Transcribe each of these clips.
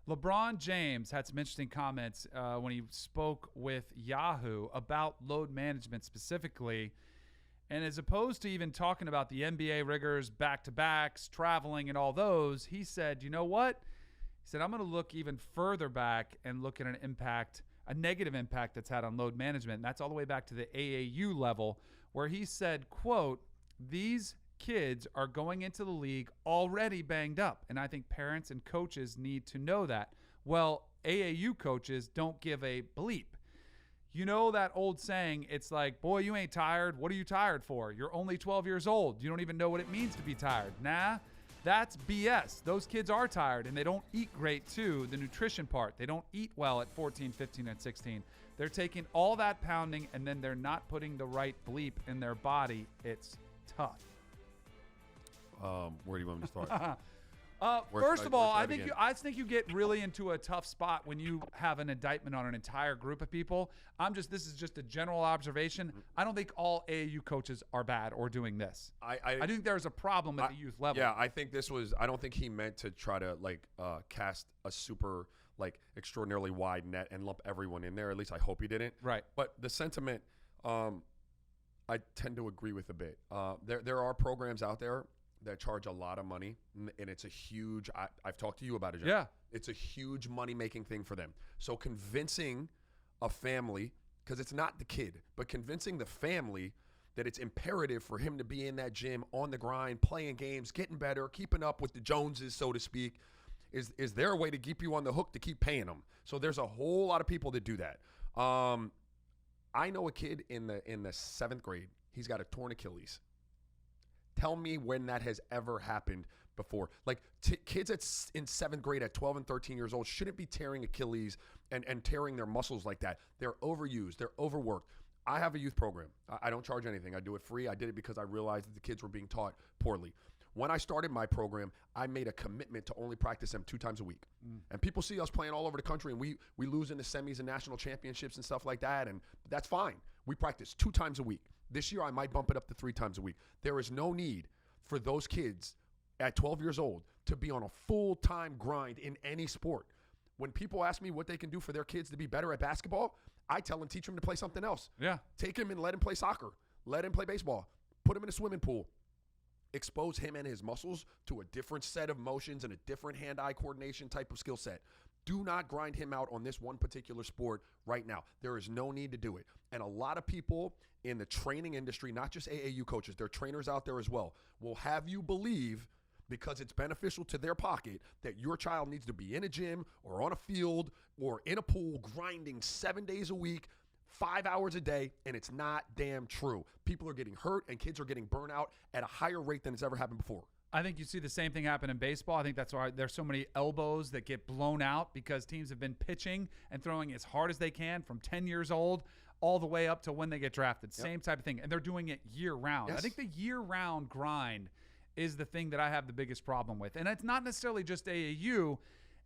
LeBron James had some interesting comments when he spoke with Yahoo about load management specifically. And as opposed to even talking about the NBA rigors, back-to-backs, traveling, and all those, he said, you know what? He said, I'm going to look even further back and look at a negative impact that's had on load management. And that's all the way back to the AAU level, where he said, quote, these kids are going into the league already banged up. And I think parents and coaches need to know that. Well, AAU coaches don't give a bleep. You know that old saying, it's like, boy, you ain't tired. What are you tired for? You're only 12 years old. You don't even know what it means to be tired. Nah, that's BS. Those kids are tired, and they don't eat great, too, the nutrition part. They don't eat well at 14, 15, and 16. They're taking all that pounding, and then they're not putting the right bleep in their body. It's tough. Where do you want me to start? First of all, I think you get really into a tough spot when you have an indictment on an entire group of people. This is just a general observation. I don't think all AAU coaches are bad or doing this. I think there's a problem at the youth level. Yeah, I think I don't think he meant to try to cast a super extraordinarily wide net and lump everyone in there. At least I hope he didn't. Right. But the sentiment, I tend to agree with a bit. There are programs out there that charge a lot of money, and it's a huge, I've talked to you about it, Jeff. Yeah. It's a huge money-making thing for them. So convincing a family, because it's not the kid, but convincing the family that it's imperative for him to be in that gym, on the grind, playing games, getting better, keeping up with the Joneses, so to speak, is their way to keep you on the hook to keep paying them. So there's a whole lot of people that do that. I know a kid in the 7th grade. He's got a torn Achilles. Tell me when that has ever happened before. Kids in 7th grade at 12 and 13 years old shouldn't be tearing Achilles and tearing their muscles like that. They're overused. They're overworked. I have a youth program. I don't charge anything. I do it free. I did it because I realized that the kids were being taught poorly. When I started my program, I made a commitment to only practice them 2 times a week. And people see us playing all over the country, and we lose in the semis and national championships and stuff like that, and that's fine. We practice 2 times a week. This year, I might bump it up to 3 times a week. There is no need for those kids at 12 years old to be on a full-time grind in any sport. When people ask me what they can do for their kids to be better at basketball, I tell them, teach them to play something else. Yeah. Take him and let him play soccer. Let him play baseball. Put him in a swimming pool. Expose him and his muscles to a different set of motions and a different hand-eye coordination type of skill set. Do not grind him out on this one particular sport right now. There is no need to do it. And a lot of people in the training industry, not just AAU coaches, there are trainers out there as well, will have you believe, because it's beneficial to their pocket, that your child needs to be in a gym or on a field or in a pool grinding 7 days a week, 5 hours a day, and it's not damn true. People are getting hurt and kids are getting burnout at a higher rate than it's ever happened before. I think you see the same thing happen in baseball. I think that's why there's so many elbows that get blown out, because teams have been pitching and throwing as hard as they can from 10 years old all the way up to when they get drafted. Yep. Same type of thing. And they're doing it year-round. Yes. I think the year-round grind is the thing that I have the biggest problem with. And it's not necessarily just AAU.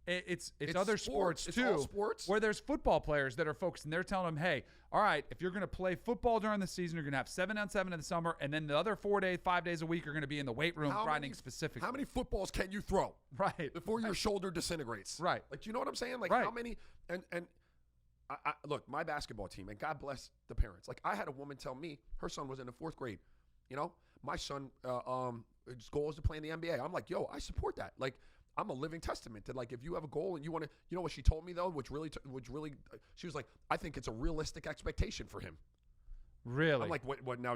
It's other sports too. It's all sports. Where there's football players that are focused, and they're telling them, hey, all right, if you're going to play football during the season, you're going to have 7-on-7 in the summer, and then the other 5 days a week, you're going to be in the weight room grinding specifically. How many footballs can you throw? Right. Before your shoulder disintegrates. Right. You know what I'm saying? Right. How many? And I look, my basketball team, and God bless the parents. I had a woman tell me her son was in the 4th grade. My son, his goal is to play in the NBA. I'm like, yo, I support that. I'm a living testament to if you have a goal and you want to, you know what she told me though, which really, she was like, I think it's a realistic expectation for him. Really? I'm like, what now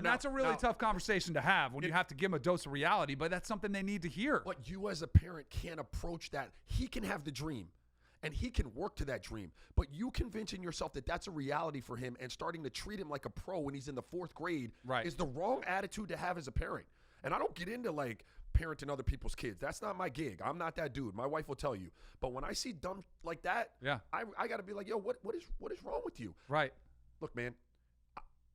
that's a really tough conversation to have when you have to give them a dose of reality, but that's something they need to hear. But you as a parent can't approach that. He can have the dream and he can work to that dream, but you convincing yourself that that's a reality for him and starting to treat him like a pro when he's in the 4th grade is the wrong attitude to have as a parent. And I don't get into parenting other people's kids. That's not my gig. I'm not that dude. My wife will tell you. But when I see dumb like that, I got to be like, yo, what is wrong with you? Right. Look, man,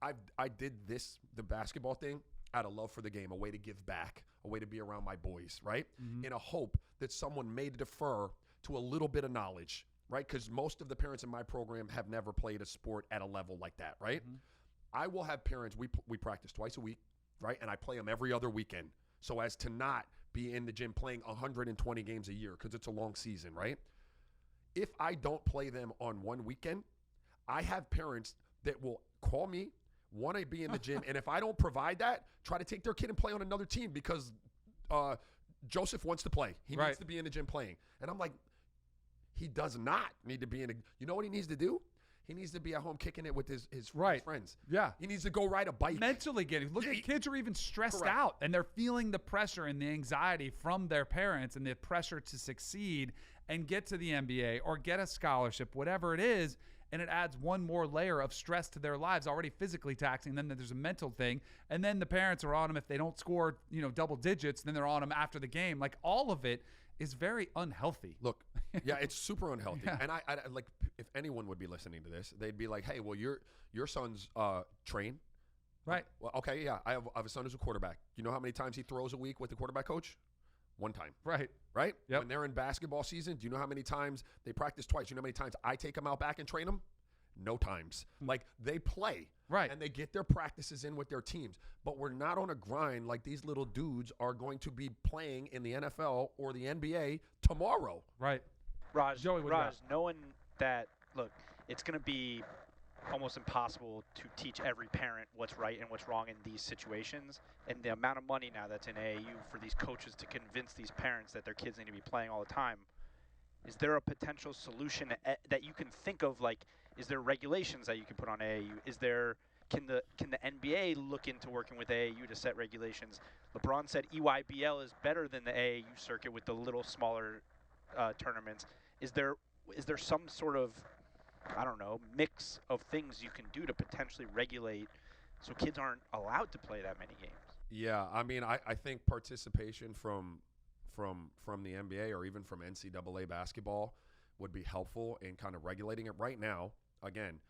I did the basketball thing out of love for the game, a way to give back, a way to be around my boys, right? Mm-hmm. In a hope that someone may defer to a little bit of knowledge, right? Because most of the parents in my program have never played a sport at a level like that, right? Mm-hmm. I will have parents, we practice twice a week, right? And I play them every other weekend, so as to not be in the gym playing 120 games a year because it's a long season, right? If I don't play them on one weekend, I have parents that will call me, want to be in the gym, and if I don't provide that, try to take their kid and play on another team because Joseph wants to play. He needs to be in the gym playing. And I'm like, he does not need to be in a – you know what he needs to do? He needs to be at home kicking it with his friends. Yeah. He needs to go ride a bike. Mentally getting – look at kids are even stressed out, and they're feeling the pressure and the anxiety from their parents and the pressure to succeed and get to the NBA or get a scholarship, whatever it is, and it adds one more layer of stress to their lives, already physically taxing. Then there's a mental thing, and then the parents are on them if they don't score, double digits. Then they're on them after the game. Like, all of it is very unhealthy. Look, yeah, it's super unhealthy. Yeah. And I like, if anyone would be listening to this, they'd be like, hey, well, your son's train. Right. Well, okay, yeah. I have a son who's a quarterback. You know how many times he throws a week with the quarterback coach? One time. Right. Right? Yep. When they're in basketball season, do you know how many times they practice twice? You know how many times I take them out back and train them? No times. Like, they play. Right. And they get their practices in with their teams. But we're not on a grind like these little dudes are going to be playing in the NFL or the NBA tomorrow. Right. Raj, Joey, knowing that, look, it's going to be almost impossible to teach every parent what's right and what's wrong in these situations, and the amount of money now that's in AAU for these coaches to convince these parents that their kids need to be playing all the time, is there a potential solution that you can think of? Like, is there regulations that you can put on AAU? Can the NBA look into working with AAU to set regulations? LeBron said EYBL is better than the AAU circuit with the little smaller tournaments. Is there some sort of, I don't know, mix of things you can do to potentially regulate so kids aren't allowed to play that many games? Yeah, I mean, I think participation from the NBA or even from NCAA basketball would be helpful in kind of regulating it. Right now, again,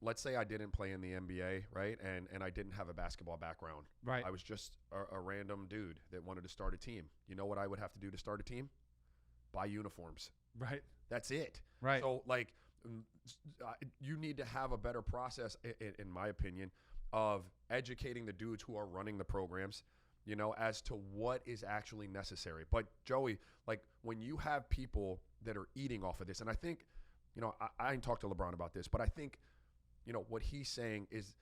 let's say I didn't play in the NBA, right, and I didn't have a basketball background. Right. I was just a random dude that wanted to start a team. You know what I would have to do to start a team? Buy uniforms. Right. That's it. Right. So, like, you need to have a better process, in my opinion, of educating the dudes who are running the programs, as to what is actually necessary. But, Joey, like, when you have people that are eating off of this, and I think, I didn't talk to LeBron about this, but I think, what he's saying is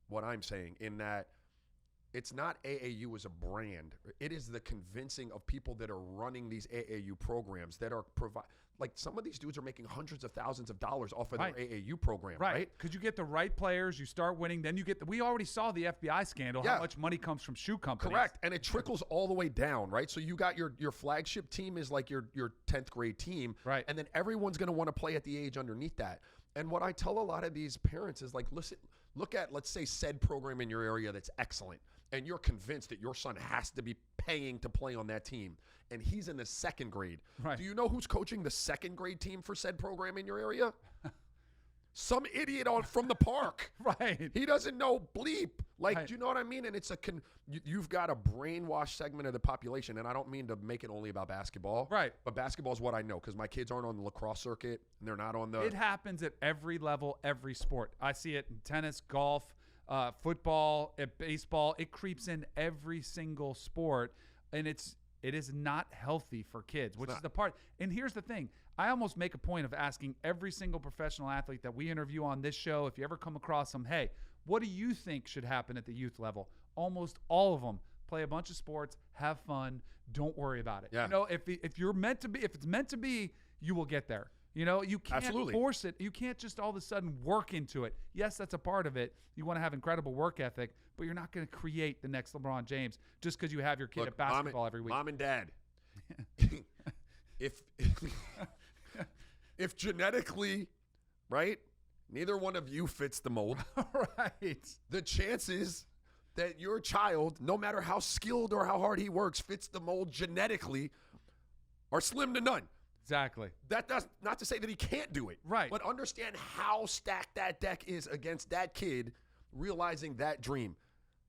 what I'm saying, in that it's not AAU as a brand. It is the convincing of people that are running these AAU programs that are like, some of these dudes are making hundreds of thousands of dollars off of their AAU program, right? Because you get the right players, you start winning, then you get we already saw the FBI scandal, how much money comes from shoe companies. Correct. And it trickles all the way down, right? So you got your flagship team is like your 10th grade team. Right. And then everyone's going to want to play at the age underneath that. And what I tell a lot of these parents is, like, listen, look at, let's say, said program in your area that's excellent, and you're convinced that your son has to be paying to play on that team, and he's in the second grade. Right. Do you know who's coaching the second grade team for said program in your area? Some idiot from the park. Right. He doesn't know bleep. Like, Right. do you know what I mean? And it's you've got a brainwashed segment of the population, and I don't mean to make it only about basketball. Right. But basketball is what I know, because my kids aren't on the lacrosse circuit, and they're not on the... It happens at every level, every sport. I see it in tennis, golf, football, baseball. It creeps in every single sport, and it is not healthy for kids, which is the part. And here's the thing. I almost make a point of asking every single professional athlete that we interview on this show, if you ever come across them, hey, what do you think should happen at the youth level? Almost all of them play a bunch of sports, have fun, don't worry about it. Yeah. If it's meant to be, you will get there. You can't force it. You can't just all of a sudden work into it. Yes, that's a part of it. You want to have incredible work ethic, but you're not going to create the next LeBron James just because you have your kid at basketball every week. Mom and Dad, if genetically, right, neither one of you fits the mold, right, the chances that your child, no matter how skilled or how hard he works, fits the mold genetically are slim to none. Exactly. That's not to say that he can't do it. Right. But understand how stacked that deck is against that kid realizing that dream.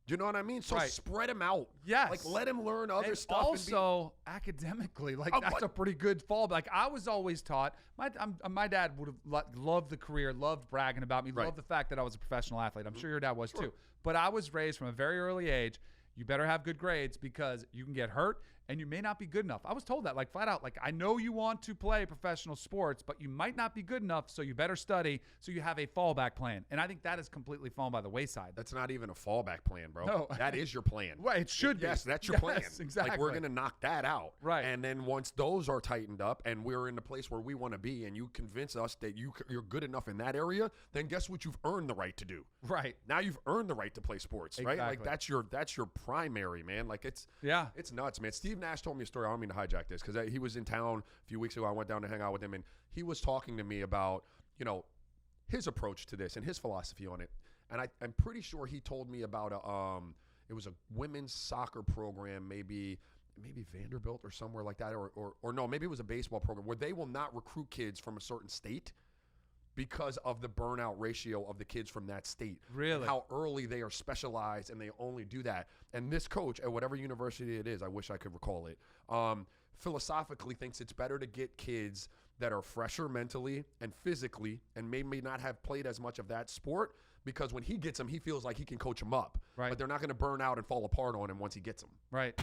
Do you know what I mean? So spread him out. Yes. Like, let him learn other stuff. Also, academically, that's a pretty good fall. Like, I was always taught, my dad would have loved the career, loved bragging about me, loved the fact that I was a professional athlete. I'm sure your dad was too. But I was raised from a very early age, you better have good grades because you can get hurt and you may not be good enough. I was told that, like, flat out, like, I know you want to play professional sports, but you might not be good enough, so you better study so you have a fallback plan. And I think that has completely fallen by the wayside. That's not even a fallback plan, bro. No. That is your plan. Right, it should be. Yes, that's your plan. Exactly. Like, we're going to knock that out. Right. And then once those are tightened up and we're in the place where we want to be and you convince us that you're good enough in that area, then guess what you've earned the right to do? Right. Now you've earned the right to play sports, right? Like, that's your primary, man. Like, it's nuts, man. Steve Nash told me a story. I don't mean to hijack this because he was in town a few weeks ago. I went down to hang out with him, and he was talking to me about, his approach to this and his philosophy on it. And I'm pretty sure he told me about it was a women's soccer program, maybe Vanderbilt or somewhere like that, or no, maybe it was a baseball program where they will not recruit kids from a certain state because of the burnout ratio of the kids from that state. Really? How early they are specialized and they only do that. And this coach at whatever university it is, I wish I could recall it, philosophically thinks it's better to get kids that are fresher mentally and physically and may not have played as much of that sport, because when he gets them, he feels like he can coach them up. Right. But they're not going to burn out and fall apart on him once he gets them. Right.